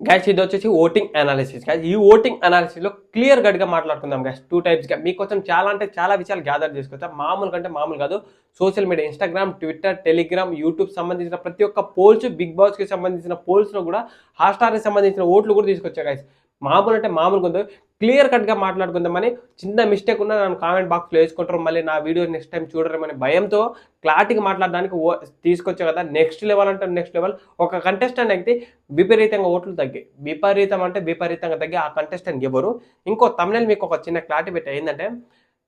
Guys ఇది వచ్చేసి voting analysis guys. ఈ ఓటింగ్ అనాలిసిస్లో క్లియర్ కట్గా మాట్లాడుకుందాం గైస్. 2 టైప్స్గా మీకోసం చాలా అంటే చాలా విషయాలు గ్యాదర్ చేసుకొచ్చా. మామూలు కంటే మామూలు కాదు. Social media Instagram, Twitter, Telegram, YouTube సంబంధించిన ప్రతి ఒక్క పోల్స్, బిగ్ బాస్కి సంబంధించిన పోల్స్లో కూడా హాట్‌స్టార్కి సంబంధించిన ఓట్లు కూడా తీసుకొచ్చా గైస్. మామూలు అంటే మామూలుగా ఉందో క్లియర్ కట్గా మాట్లాడుకుందామని. చిన్న మిస్టేక్ ఉన్నా నన్ను కామెంట్ బాక్స్లో వేసుకుంటారు, మళ్ళీ నా వీడియో నెక్స్ట్ టైం చూడరేమని భయంతో క్లారిటీగా మాట్లాడడానికి తీసుకొచ్చా కదా. నెక్స్ట్ లెవెల్ అంటే నెక్స్ట్ లెవెల్. ఒక కంటెస్టెంట్ అయితే విపరీతంగా ఓట్లు తగ్గాయి. విపరీతం అంటే విపరీతంగా తగ్గి ఆ కంటెస్టెంట్ ఎవరు? ఇంకో తమ్నెల్ మీకు ఒక చిన్న క్లారిటీ పెట్టా. ఏంటంటే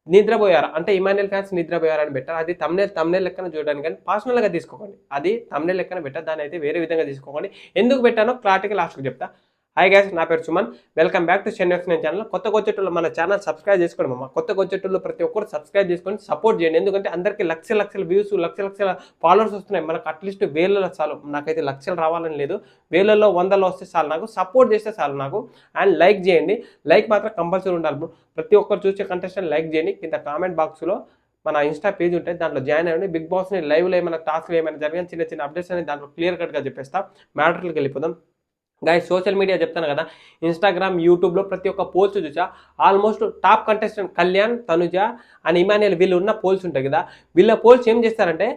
నిద్రపోయారు అంటే ఇమాన్యుయల్ ఫ్యాన్స్ నిద్రపోయారని పెట్టారు. అది తమ్నెల్ లెక్కన చూడడానికి, కానీ పర్సనల్గా తీసుకోకండి. అది తమ్నెల్ లెక్కన పెట్టారు, దాన్ని అయితే వేరే విధంగా తీసుకోకండి. ఎందుకు పెట్టానో క్లారిటీగా లాస్ట్కి చెప్తా. హాయ్ గైస్, నా పేరు Suman. Welcome back to Chennai X nine channel. కొత్తగా వచ్చేటోళ్ళు మన ఛానల్ సబ్స్క్రైబ్ చేసుకోండి అమ్మ. కొత్తగా వచ్చేటోళ్ళు ప్రతి ఒక్కరు సబ్స్క్రైబ్ చేసుకొని సపోర్ట్ చేయండి. ఎందుకంటే అందరికీ లక్షల వ్యూస్, లక్షల ఫాలోవర్స్ వస్తున్నాయి. మనకు అట్లీస్ట్ వేలలో చాలు. నాకైతే లక్షలు రావాలని లేదు, వేలలో 100లో వస్తే చాలు. నాకు సపోర్ట్ చేస్తే చాలు నాకు. అండ్ లైక్ చేయండి. లైక్ మాత్రం కంపల్సరీ ఉండాలి. ప్రతి ఒక్కరు చూసే కంటెస్టెంట్ లైక్ చేయండి. కింద కామెంట్ బాక్స్లో మన ఇన్స్టా పేజ్ ఉంటుంది, దాంట్లో జాయిన్ అవ్వండి. బిగ్ బాస్ని లైవ్లో ఏమైనా టాస్క్లు ఏమైనా జరిగిన చిన్న అప్డేట్స్ అనేది దాంట్లో క్లియర్ కట్గా చెప్పేస్తా. మ్యాటర్లకు వెళ్ళిపోదాం గైస్. సోషల్ మీడియా చెప్తాను కదా, ఇన్స్టాగ్రామ్, యూట్యూబ్లో ప్రతి ఒక్క పోల్స్ చూసా. Almost top contestant Kalyan, Tanuja and Emmanuel వీళ్ళు ఉన్న పోల్స్ ఉంటాయి కదా. వీళ్ళ పోల్స్ ఏం చేస్తారంటే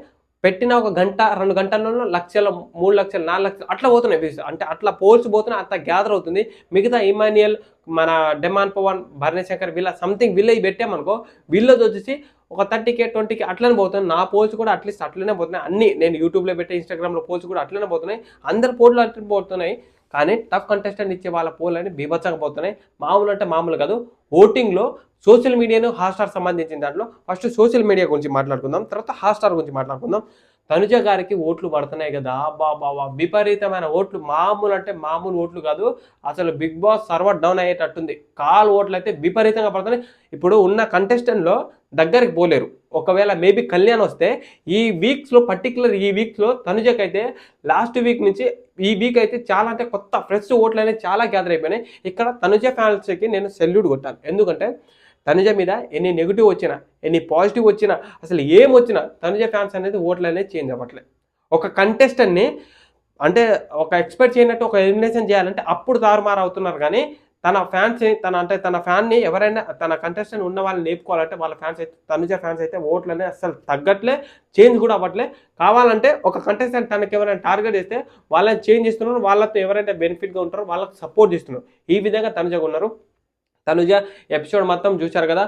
పెట్టిన ఒక గంట 2 గంటలలో లక్షల, 3 లక్షలు, 4 లక్షలు అట్లా పోతున్నాయి వ్యూస్. అంటే అట్లా పోల్స్ పోతున్నాయి, అంత గ్యాదర్ అవుతుంది. మిగతా ఇమాన్యుయల్, మన డెమాన్ పవన్, భరణి శంకర్ వీళ్ళ సంథింగ్ వీళ్ళ పెట్టామనుకో, వీళ్ళది వచ్చేసి ఒక 30K 20K అట్లనే పోతుంది. నా పోల్స్ కూడా అట్లీస్ట్ అట్లనే పోతున్నాయి. అన్ని నేను యూట్యూబ్లో పెట్టే ఇన్స్టాగ్రామ్లో పోల్స్ కూడా అట్లనే పోతున్నాయి. అందరి పోల్లు అట్లనే పోతున్నాయి. కానీ టఫ్ కంటెస్టెంట్ ఇచ్చే వాళ్ళ పోల్ అని బీభత్సంగా పోతున్నాయి. మామూలు అంటే మామూలు కాదు. ఓటింగ్లో సోషల్ మీడియాను, హాట్‌స్టార్ సంబంధించిన దాంట్లో ఫస్ట్ సోషల్ మీడియా గురించి మాట్లాడుకుందాం, తర్వాత హాట్‌స్టార్ గురించి మాట్లాడుకుందాం. తనుజ గారికి ఓట్లు పడుతున్నాయి కదా, బాబా విపరీతమైన ఓట్లు. మామూలు అంటే మామూలు ఓట్లు కాదు. అసలు బిగ్ బాస్ సర్వర్ డౌన్ అయ్యేటట్టుంది. ఓట్లు అయితే విపరీతంగా పడుతున్నాయి. ఇప్పుడు ఉన్న కంటెస్టెంట్లో దగ్గరికి పోలేరు. ఒకవేళ మేబీ కళ్యాణ్ వస్తే ఈ వీక్స్లో, పర్టికులర్ ఈ వీక్స్లో తనుజకైతే లాస్ట్ వీక్ నుంచి ఈ వీక్ అయితే చాలా అంటే కొత్త ఫ్రెష్ ఓట్లు అనేవి చాలా గ్యాదర్ అయిపోయినాయి. ఇక్కడ తనుజ ఫ్యాన్స్కి నేను సెల్యూట్ కొట్టాను. ఎందుకంటే తనుజ మీద ఎన్ని నెగిటివ్ వచ్చినా, ఎన్ని పాజిటివ్ వచ్చినా, అసలు ఏం వచ్చినా తనుజ ఫ్యాన్స్ అనేది ఓట్లు అనేది చేంజ్ అవ్వట్లేదు. ఒక కంటెస్టెంట్ని అంటే ఒక ఎక్స్పెక్ట్ చేయనట్టు ఒక ఎలిమినేషన్ చేయాలంటే అప్పుడు తారుమారు అవుతున్నారు. కానీ తన ఫ్యాన్స్ తన ఫ్యాన్ని ఎవరైనా తన కంటెస్టెంట్ ఉన్న వాళ్ళని నేర్పుకోవాలంటే వాళ్ళ ఫ్యాన్స్ అయితే, తనుజ ఫ్యాన్స్ అయితే ఓట్లనే అసలు తగ్గట్లే, చేంజ్ కూడా అవ్వట్లే. కావాలంటే ఒక కంటెస్టెంట్ తనకి ఎవరైనా టార్గెట్ చేస్తే వాళ్ళని చేంజ్ చేస్తున్నారు, వాళ్ళతో ఎవరైతే బెనిఫిట్గా ఉంటారో వాళ్ళకి సపోర్ట్ చేస్తున్నారు. ఈ విధంగా తనుజగా ఉన్నారు. తనుజ ఎపిసోడ్ మొత్తం చూశారు కదా.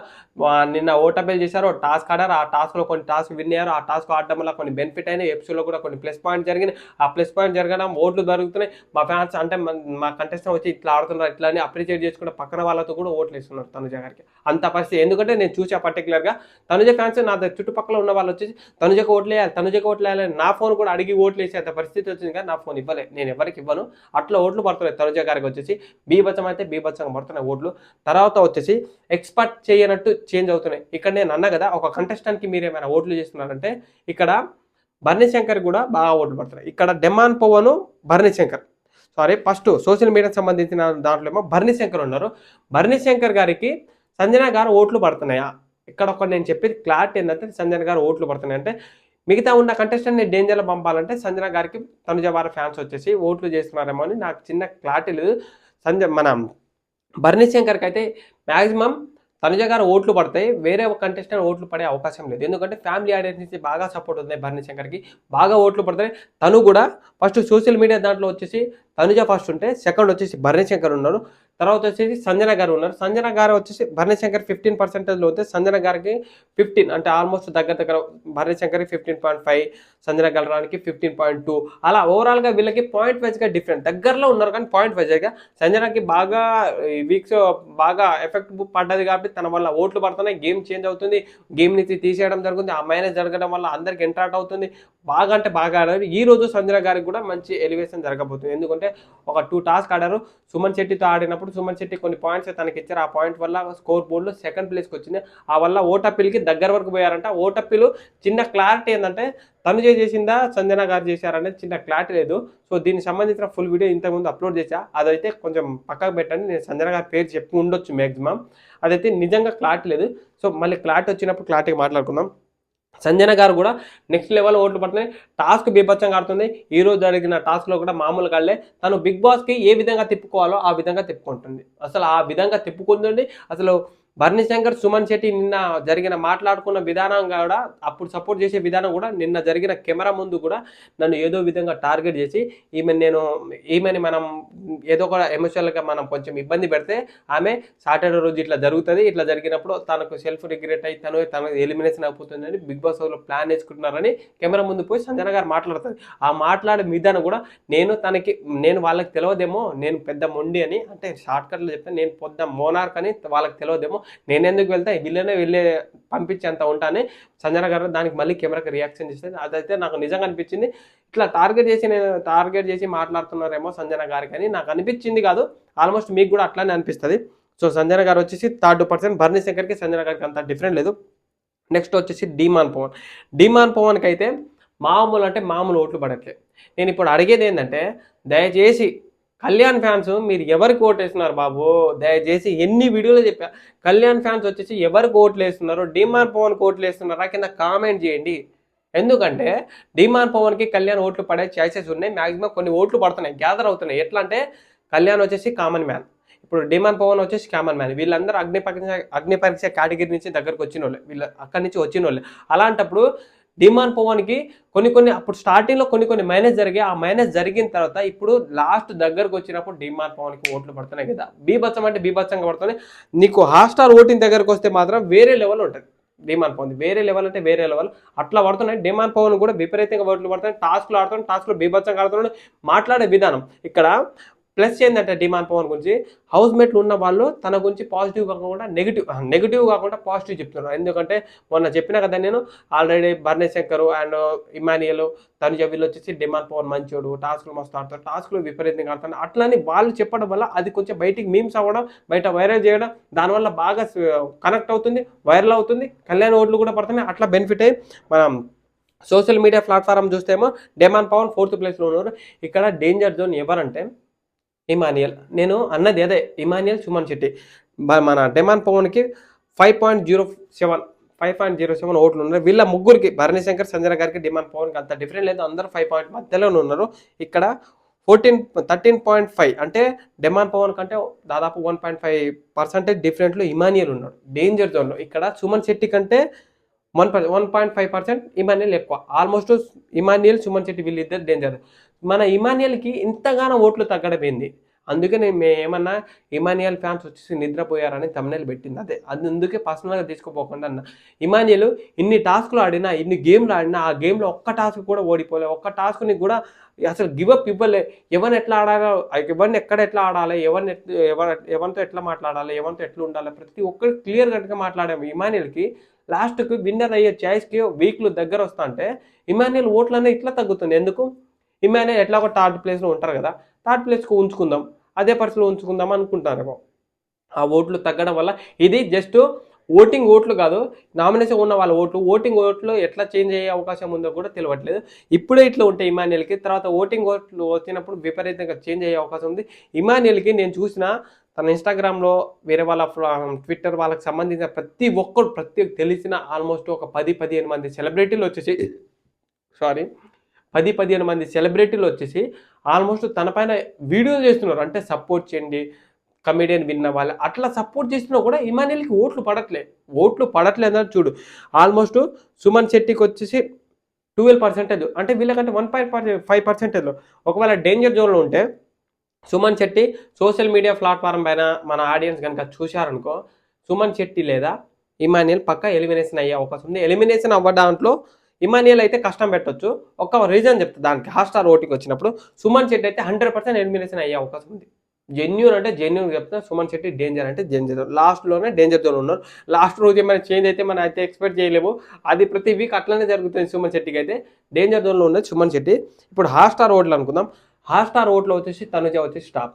నిన్న ఓటబెల్ చేశారు, టాస్క్ ఆడారు. ఆ టాస్క్లో కొన్ని టాస్క్ విన్ అయ్యారు. ఆ టాస్క్ ఆడడం వల్ల కొన్ని బెనిఫిట్ అయినాయి. ఎపిసోడ్లో కూడా కొన్ని ప్లస్ పాయింట్ జరిగినాయి. ఆ ప్లస్ పాయింట్ జరగడం ఓట్లు దొరుకుతున్నాయి. మా ఫ్యాన్స్ అంటే మా కంటెస్టెంట్ వచ్చి ఇట్లా ఆడుతున్నారు, ఇట్లా అని అప్రిషియేట్ చేసుకుంటే పక్కన వాళ్ళతో కూడా ఓట్లు ఇస్తున్నారు తనుజ గారికి. అంత పరిస్థితి. ఎందుకంటే నేను చూసా పర్టికులర్గా తనుజ ఫ్యాన్స్ నా చుట్టుపక్కల ఉన్న వాళ్ళు వచ్చేసి తనుజకు ఓట్లు వేయాలి, తనుజకు ఓట్లు వేయాలని నా ఫోన్ కూడా అడిగి ఓట్లు వేసే అంత పరిస్థితి వచ్చింది. కానీ నా ఫోన్ ఇవ్వలే, నేను ఎవరికి ఇవ్వను. అట్లా ఓట్లు పడుతున్నాయి తనుజ గారికి వచ్చేసి. బీభత్సం అయితే బీభత్సంగా పడుతున్నాయి ఓట్లు. తర్వాత వచ్చేసి ఎక్స్పెక్ట్ చేయనట్టు చేంజ్ అవుతున్నాయి. ఇక్కడ నేను అన్నా కదా, ఒక కంటెస్టెంట్కి మీరు ఏమైనా ఓట్లు చేస్తున్నారంటే ఇక్కడ భరణి శంకర్ కూడా బాగా ఓట్లు పడుతున్నాయి. ఇక్కడ demon Pavan, Bharani Shankar, first social మీడియాకి సంబంధించిన దాంట్లో ఏమో భరణి శంకర్ ఉన్నారు. భరణి శంకర్ గారికి సంజన గారు ఓట్లు పడుతున్నాయా? ఇక్కడ ఒక నేను చెప్పేది క్లారిటీ ఏంటంటే, సంజన గారు ఓట్లు పడుతున్నాయి అంటే మిగతా ఉన్న కంటెస్టెంట్ని డేంజర్లో పంపాలంటే సంజన గారికి తనుజ వారి ఫ్యాన్స్ వచ్చేసి ఓట్లు చేస్తున్నారేమో అని నాకు చిన్న క్లారిటీ లేదు. మన భరణి శంకర్కి అయితే మ్యాక్సిమం తనుజ గారు ఓట్లు పడతాయి, వేరే ఒక కంటెస్టెంట్ ఓట్లు పడే అవకాశం లేదు. ఎందుకంటే ఫ్యామిలీ ఆడియన్స్ నుంచి బాగా సపోర్ట్ ఉంది భరణి శంకర్కి, బాగా ఓట్లు పడతాయి. తను కూడా ఫస్ట్ సోషల్ మీడియా దాంట్లో వచ్చేసి తనుజ ఫస్ట్ ఉంటే, సెకండ్ వచ్చేసి భరణి శంకర్ ఉన్నారు, తర్వాత వచ్చేసి సంజన గారు ఉన్నారు. సంజన గారు వచ్చేసి భరణి శంకర్ 15% ఉంటే సంజన గారికి 15, అంటే ఆల్మోస్ట్ దగ్గర భరణి శంకర్కి 15.5, సంజన గారికి 15.2. అలా ఓవరాల్గా వీళ్ళకి పాయింట్ వైజ్గా డిఫరెంట్ దగ్గరలో ఉన్నారు. కానీ పాయింట్ వైజ్గా సంజనకి బాగా ఈ వీక్స్ బాగా ఎఫెక్ట్ పడ్డది కాబట్టి తన వల్ల ఓట్లు పడుతున్నాయి. గేమ్ చేంజ్ అవుతుంది, గేమ్ నుంచి తీసేయడం జరుగుతుంది. ఆ మైనస్ జరగడం వల్ల అందరికి ఎంట్రాక్ట్ అవుతుంది. బాగా అంటే బాగా ఆడారు. ఈ రోజు సంజన గారికి కూడా మంచి ఎలివేషన్ జరగబోతుంది. ఎందుకంటే ఒక 2 టాస్క్ ఆడారు. సుమన్ శెట్టితో ఆడినప్పుడు సుమన్ శెట్టి కొన్ని పాయింట్స్ తనకి ఇచ్చారు. ఆ పాయింట్ వల్ల స్కోర్ బోర్డులో సెకండ్ ప్లేస్కి వచ్చింది. ఆ వల్ల ఓటప్పిల్కి దగ్గర వరకు పోయారంట. ఓటప్పిలు చిన్న క్లారిటీ ఏంటంటే తనుజ చేసిందా సంజన గారు చేశారనేది చిన్న క్లారిటీ లేదు. సో దీనికి సంబంధించిన ఫుల్ వీడియో ఇంతకుముందు అప్లోడ్ చేశా, అదైతే కొంచెం పక్కకు పెట్టండి. నేను సంజన గారి పేరు చెప్పి ఉండొచ్చు మ్యాక్సిమం, అదైతే నిజంగా క్లారిటీ లేదు. సో మళ్ళీ క్లారిటీ వచ్చినప్పుడు క్లారిటీగా మాట్లాడుకుందాం. సంజన గారు కూడా నెక్స్ట్ లెవెల్ ఓట్లు పడుతున్నాయి. టాస్క్ బీభత్సంగా ఆడుతుంది. ఈరోజు జరిగిన టాస్క్లో కూడా మామూలు కాళ్ళే. తను బిగ్ బాస్కి ఏ విధంగా తిప్పుకోవాలో ఆ విధంగా తిప్పుకుంటుంది. అసలు ఆ విధంగా తిప్పుకుంటుంది. అసలు భరణి శంకర్, సుమన్ శెట్టి నిన్న జరిగిన మాట్లాడుకున్న విధానం కూడా, అప్పుడు సపోర్ట్ చేసే విధానం కూడా, నిన్న జరిగిన కెమెరా ముందు కూడా నన్ను ఏదో విధంగా టార్గెట్ చేసి ఈమెని మనం ఏదో ఒక ఎమోషనల్గా మనం కొంచెం ఇబ్బంది పెడితే ఆమె సాటర్డే రోజు ఇట్లా జరుగుతుంది, ఇట్లా జరిగినప్పుడు తనకు సెల్ఫ్ రిగ్రెట్ అయ్యి తన ఎలిమినేషన్ అయిపోతుందని బిగ్ బాస్ లో ప్లాన్ వేసుకుంటున్నారని కెమెరా ముందు పోయి సంజన గారు మాట్లాడుతుంది. ఆ మాట్లాడే విధానం కూడా నేను వాళ్ళకి తెలియదేమో నేను పెద్ద మొండి అని, అంటే షార్ట్ కట్లో చెప్తే నేను పెద్ద మోనార్క్ అని వాళ్ళకి తెలియదేమో, నేను ఎందుకు వెళ్తా వీళ్ళనే వెళ్ళే పంపించేంత ఉంటానే సంజన గారు దానికి మళ్ళీ కెమెరాకి రియాక్షన్ చేస్తుంది. అదైతే నాకు నిజంగా అనిపించింది. ఇట్లా టార్గెట్ చేసి మాట్లాడుతున్నారేమో సంజన గారికి అని నాకు అనిపించింది కాదు, ఆల్మోస్ట్ మీకు కూడా అట్లానే అనిపిస్తుంది. సో సంజన గారు వచ్చేసి 3rd భరణి శంకర్కి సంజన గారికి అంత డిఫరెంట్ లేదు. నెక్స్ట్ వచ్చేసి డీమాన్ పవన్కి అయితే మామూలు అంటే మామూలు ఓట్లు పడట్లేదు. నేను ఇప్పుడు అడిగేది ఏంటంటే, దయచేసి కళ్యాణ్ ఫ్యాన్స్ మీరు ఎవరికి ఓటు వేస్తున్నారు బాబు, దయచేసి ఎన్ని వీడియోలు చెప్పా, కళ్యాణ్ ఫ్యాన్స్ వచ్చేసి ఎవరికి ఓట్లు వేస్తున్నారు, డీమాన్ పవన్కి ఓట్లు వేస్తున్నారా కింద కామెంట్ చేయండి. ఎందుకంటే డీమాన్ పవన్కి కళ్యాణ్ ఓట్లు పడే ఛాయిసెస్ ఉన్నాయి. మ్యాక్సిమం కొన్ని ఓట్లు పడుతున్నాయి, గ్యాదర్ అవుతున్నాయి. ఎట్లా అంటే కళ్యాణ్ వచ్చేసి కామన్ మ్యాన్, ఇప్పుడు డీమాన్ పవన్ వచ్చేసి కామన్ మ్యాన్, వీళ్ళందరూ అగ్ని పరీక్ష కేటగిరీ నుంచి దగ్గరకు వచ్చిన వాళ్ళే, వీళ్ళు అక్కడి నుంచి వచ్చిన వాళ్ళే. అలాంటప్పుడు డీమాన్ పవన్కి కొన్ని అప్పుడు స్టార్టింగ్లో కొన్ని మైనస్ జరిగాయి. ఆ మైనస్ జరిగిన తర్వాత ఇప్పుడు లాస్ట్ దగ్గరకు వచ్చినప్పుడు డీమాన్ పవన్కి ఓట్లు పడుతున్నాయి కదా, బీభత్సం అంటే బీభత్సంగా పడుతున్నాయి. నీకు హాట్‌స్టార్ ఓటింగ్ దగ్గరకు వస్తే మాత్రం వేరే లెవెల్ ఉంటుంది. డీమాన్ పవన్ వేరే లెవెల్ అంటే వేరే లెవెల్ అట్లా పడుతున్నాయి. డీమాన్ పవన్ కూడా విపరీతంగా ఓట్లు పడుతున్నాయి. టాస్క్లు ఆడుతున్నాయి, టాస్క్లో బీభత్సంగా ఆడుతున్నాడు. మాట్లాడే విధానం ఇక్కడ ప్లస్ ఏంటంటే డీమాన్ పవన్ గురించి హౌస్ మేట్లు ఉన్న వాళ్ళు తన గురించి పాజిటివ్ కాకుండా నెగిటివ్ కాకుండా పాజిటివ్ చెప్తున్నారు. ఎందుకంటే మొన్న చెప్పినా కదా నేను already Bharani Shankar and Emmanuel Tanuja వీళ్ళు వచ్చేసి డీమాన్ పవన్ మంచోడు, టాస్క్లు మస్తు ఆడతారు, టాస్క్లు విపరీతంగా ఆడతారు అట్లని వాళ్ళు చెప్పడం వల్ల అది కొంచెం బయటికి మీమ్స్ అవ్వడం, బయట వైరల్ చేయడం, దానివల్ల బాగా కనెక్ట్ అవుతుంది, వైరల్ అవుతుంది, కళ్యాణ్ ఓట్లు కూడా పడుతున్నాయి. అట్లా బెనిఫిట్ అయ్యి మనం సోషల్ మీడియా ప్లాట్ఫామ్ చూస్తేమో డీమాన్ పవన్ 4th ప్లేస్లో ఉన్నారు. ఇక్కడ డేంజర్ జోన్ ఎవరంటే ఇమానియల్. నేను అన్నది అదే, ఇమానియల్, సుమన్ శెట్టి. మన డీమాన్ పవన్కి 5.07 ఓట్లు ఉన్నారు. వీళ్ళ ముగ్గురికి భరణి శంకర్, సంజన గారికి, డీమాన్ పవన్కి అంత డిఫరెంట్ లేదు, అందరూ 5 పాయింట్ మధ్యలోనే ఉన్నారు. ఇక్కడ 13.5 అంటే డీమాన్ పవన్ కంటే దాదాపు 1.5% డిఫరెంట్లో ఇమానియల్ ఉన్నాడు డేంజర్ జోన్లో. ఇక్కడ సుమన్ శెట్టి కంటే 1.5% ఇమానియల్ ఎక్కువ. ఆల్మోస్ట్ ఇమానియల్, సుమన్ శెట్టి వీళ్ళిద్దరు డేంజర్. మన ఇమానియల్కి ఇంతగానో ఓట్లు తగ్గడమైంది. అందుకే నేను ఏమన్నా ఇమానియల్ ఫ్యాన్స్ వచ్చేసి నిద్రపోయారని తమ్నెయిల్ పెట్టింది. అందుకే పర్సనల్గా తీసుకోపోకుండా అన్న. ఇమానియల్ ఇన్ని టాస్క్లు ఆడినా, ఇన్ని గేమ్లు ఆడినా, ఆ గేమ్లో ఒక్క టాస్క్ కూడా ఓడిపోలే, ఒక్క టాస్క్ని కూడా అసలు గివప్ ఇవ్వలే. ఎవరిని ఎట్లా ఆడాలో, ఎవరిని ఎక్కడ ఎట్లా ఆడాలి, ఎవరితో ఎట్లా మాట్లాడాలి, ఎవరితో ఎట్లా ఉండాలి, ప్రతి ఒక్కరు క్లియర్ కట్గా మాట్లాడాము. ఇమానియల్కి లాస్ట్కి విన్నర్ అయ్యే ఛాయిస్కి వీక్లు దగ్గర వస్తా అంటే ఇమానియల్ ఓట్లనే ఇట్లా తగ్గుతుంది. ఎందుకు? ఇమానియల్ ఎట్లా ఒక 3rd ప్లేస్లో ఉంటారు కదా, 3rd ప్లేస్కి ఉంచుకుందాం, అదే పరిస్థితిలో ఉంచుకుందాం అనుకుంటారేమో. ఆ ఓట్లు తగ్గడం వల్ల ఇది జస్ట్ ఓట్లు కాదు, నామినేషన్ ఉన్న వాళ్ళ ఓట్లు ఎట్లా చేంజ్ అయ్యే అవకాశం ఉందో కూడా తెలియట్లేదు. ఇప్పుడే ఇట్లా ఉంటే ఇమానియల్కి, తర్వాత ఓట్లు వచ్చినప్పుడు విపరీతంగా చేంజ్ అయ్యే అవకాశం ఉంది. ఇమానియల్కి నేను చూసిన తన ఇన్స్టాగ్రామ్లో, వేరే వాళ్ళ ట్విట్టర్ వాళ్ళకి సంబంధించిన ప్రతి తెలిసిన ఆల్మోస్ట్ ఒక 10-15 మంది సెలబ్రిటీలు వచ్చేసి 10-15 మంది సెలబ్రిటీలు వచ్చేసి ఆల్మోస్ట్ తన పైన వీడియోలు చేస్తున్నారు. అంటే సపోర్ట్ చేయండి, కమెడియన్ విన్న వాళ్ళు అట్లా సపోర్ట్ చేసినా కూడా ఇమానియల్కి ఓట్లు పడట్లేదని చూడు. ఆల్మోస్ట్ సుమన్ శెట్టికి వచ్చేసి 12% అంటే వీళ్ళకంటే 1.5%. ఒకవేళ డేంజర్ జోన్లో ఉంటే Suman Shetty social media platform పైన మన ఆడియన్స్ కనుక చూశారనుకో, సుమన్ శెట్టి లేదా ఇమానియల్ పక్కా ఎలిమినేషన్ అయ్యే అవకాశం ఉంది. ఎలిమినేషన్ అవ్వడాంట్లో ఇమానియల్ అయితే కష్టం పెట్టొచ్చు. ఒక రీజన్ చెప్తా దానికి, హాట్‌స్టార్ ఓటింగ్ వచ్చినప్పుడు సుమన్ శెట్టి అయితే 100% ఎలిమినేషన్ అయ్యే అవకాశం ఉంది. జెన్యూన్ అంటే జెన్యూన్ చెప్తా, సుమన్ శెట్టి డేంజర్ అంటే డేంజర్ జోన్, లాస్ట్లోనే డేంజర్ జోన్ ఉన్నారు. లాస్ట్ రోజు ఏమైనా చేంజ్ అయితే మనం అయితే ఎక్స్పెక్ట్ చేయలేము, అది ప్రతి వీక్ అట్లనే జరుగుతుంది. సుమన్ శెట్టికి అయితే డేంజర్ జోన్లో ఉన్నది సుమన్ శెట్టి. ఇప్పుడు హాట్‌స్టార్ ఓట్లు అనుకుందాం. హాట్‌స్టార్ ఓట్లో వచ్చేసి తనుజ వచ్చేసి టాప్,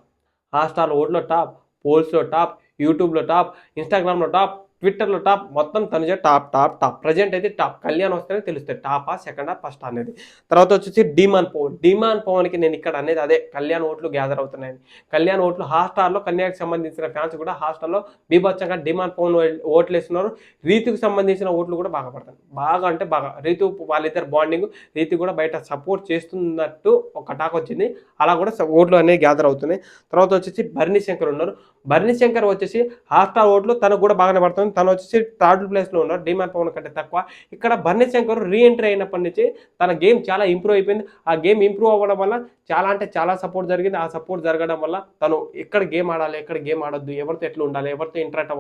హాట్‌స్టార్ ఓట్లో టాప్, పోల్స్లో టాప్, యూట్యూబ్లో టాప్, ఇన్స్టాగ్రామ్లో టాప్, ట్విట్టర్లో టాప్, మొత్తం Tanuja top top top. Present అయితే టాప్. కళ్యాణ్ వస్తేనే తెలుస్తుంది టాపా సెకండా ఫస్ట్ అనేది. తర్వాత వచ్చేసి డిమాన్ పవన్కి నేను ఇక్కడ అనేది అదే కళ్యాణ్ ఓట్లు గ్యాదర్ అవుతున్నాయి. కళ్యాణ్ ఓట్లు హాట్స్టార్లో కన్యాకి సంబంధించిన ఫ్యాన్స్ కూడా హాట్స్టార్లో బీభత్సంగా డిమాన్ పవన్ ఓట్లు వేస్తున్నారు. రీతుకు సంబంధించిన ఓట్లు కూడా బాగా పడతాయి. బాగా అంటే బాగా. రీతు వాళ్ళిద్దరు బాండింగ్, రీతు కూడా బయట సపోర్ట్ చేస్తున్నట్టు ఒక టాక్ వచ్చింది. అలా కూడా ఓట్లు అనేవి గ్యాదర్ అవుతున్నాయి. తర్వాత వచ్చేసి భరణి శంకర్ ఉన్నారు. భరణి శంకర్ వచ్చేసి హాట్స్టార్ ఓట్లు తనకు కూడా బాగానే పడుతుంది. తను వచ్చేసి థర్డ్ ప్లేస్లో ఉన్నారు డిమాండ్ పవన్ కంటే తక్కువ. ఇక్కడ భరణి శంకర్ రీఎంట్రీ అయినప్పటి నుంచి తన గేమ్ చాలా ఇంప్రూవ్ అయిపోయింది. ఆ గేమ్ ఇంప్రూవ్ అవ్వడం వల్ల చాలా అంటే చాలా సపోర్ట్ జరిగింది. ఆ సపోర్ట్ జరగడం వల్ల తను ఎక్కడ గేమ్ ఆడాలి, ఎక్కడ గేమ్ ఆడొద్దు, ఎవరితో ఎట్లా ఉండాలి, ఎవరితో ఇంటరాక్ట్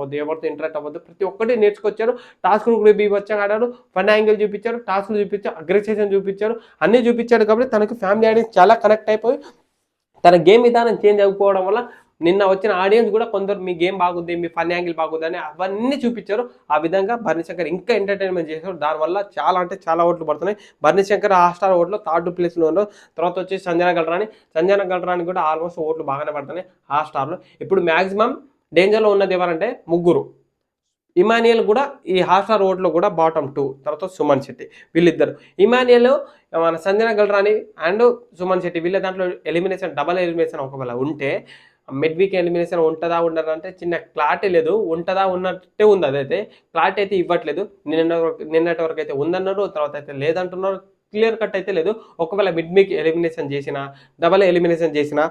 అవ్వద్దు, ప్రతి ఒక్కటి నేర్చుకొచ్చారు. టాస్క్లు కూడా బీభత్సంగా ఆడారు. ఫన్ యాంగిల్ చూపించారు, టాస్క్లు చూపించారు, అగ్రెసేషన్ చూపించారు, అన్నీ చూపించాడు. కాబట్టి తనకి ఫ్యామిలీ ఆడియన్స్ చాలా కనెక్ట్ అయిపోయి తన గేమ్ విధానం చేంజ్ అయిపోవడం వల్ల నిన్న వచ్చిన ఆడియన్స్ కూడా కొందరు మీ గేమ్ బాగుంది, మీ ఫన్ యాంగిల్ బాగుంది అని అవన్నీ చూపించారు. ఆ విధంగా భరణి శంకర్ ఇంకా ఎంటర్టైన్మెంట్ చేశారు. దానివల్ల చాలా అంటే చాలా ఓట్లు పడుతున్నాయి. భరణి శంకర్ హాట్స్టార్ ఓట్లు థర్డ్ ప్లేస్లో ఉన్నారు. తర్వాత వచ్చి సంజన గల్రాని కూడా ఆల్మోస్ట్ ఓట్లు బాగానే పడుతున్నాయి హాట్స్టార్లో. ఇప్పుడు మ్యాక్సిమం డేంజర్లో ఉన్నది ఎవరంటే ముగ్గురు. ఇమానియల్ కూడా ఈ హాట్స్టార్ ఓట్లో కూడా బాటమ్ 2. తర్వాత సుమన్ శెట్టి, వీళ్ళిద్దరు. ఇమానియల్, మన సంజన గల్రాని అండ్ సుమన్ శెట్టి వీళ్ళ దాంట్లో ఎలిమినేషన్, డబల్ ఎలిమినేషన్ ఒకవేళ ఉంటే మిడ్ వీక్ ఎలిమినేషన్ ఉంటుందా ఉండదా అంటే చిన్న క్లారిటీ లేదు. ఉంటుందా ఉన్నట్టే ఉంది. అదైతే క్లారిటీ అయితే ఇవ్వట్లేదు. నిన్నటి వరకు అయితే ఉందన్నారు, తర్వాత అయితే లేదంటున్నారు. క్లియర్ కట్ అయితే లేదు. ఒకవేళ మిడ్ వీక్ ఎలిమినేషన్ చేసినా, డబల్ ఎలిమినేషన్ చేసినా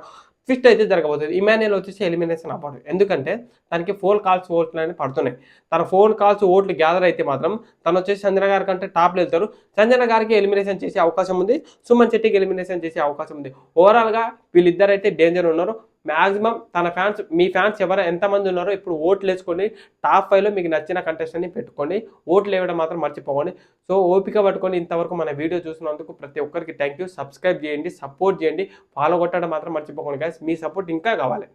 ట్విస్ట్ అయితే జరగబోతుంది. ఇమాన్యుయల్ వచ్చేసి ఎలిమినేషన్ అవ్వడు. ఎందుకంటే తనకి ఫోన్ కాల్స్ ఓట్లు అని పడుతున్నాయి. తన ఫోన్ కాల్స్ ఓట్లు గ్యాదర్ అయితే మాత్రం తను వచ్చేసి సంజన గారి కంటే టాప్లో వెళ్తారు. సంజన గారికి ఎలిమినేషన్ చేసే అవకాశం ఉంది, సుమన్ శెట్టికి ఎలిమినేషన్ చేసే అవకాశం ఉంది. ఓవరాల్గా వీళ్ళిద్దరైతే డేంజర్ ఉన్నారు. మ్యాక్సిమం తన ఫ్యాన్స్, మీ ఫ్యాన్స్ ఎవరు ఎంతమంది ఉన్నారో ఇప్పుడు ఓట్లు వేసుకోండి. టాప్ 5లో మీకు నచ్చిన కంటెస్టెంట్ని పెట్టుకోండి. ఓట్లు వేయడం మాత్రం మర్చిపోకండి. సో ఓపిక పట్టుకొని ఇంతవరకు మన వీడియో చూసినందుకు ప్రతి ఒక్కరికి థ్యాంక్ యూ. సబ్స్క్రైబ్ చేయండి, సపోర్ట్ చేయండి, ఫాలో కొట్టడం మాత్రం మర్చిపోకండి గైస్. మీ సపోర్ట్ ఇంకా కావాలి.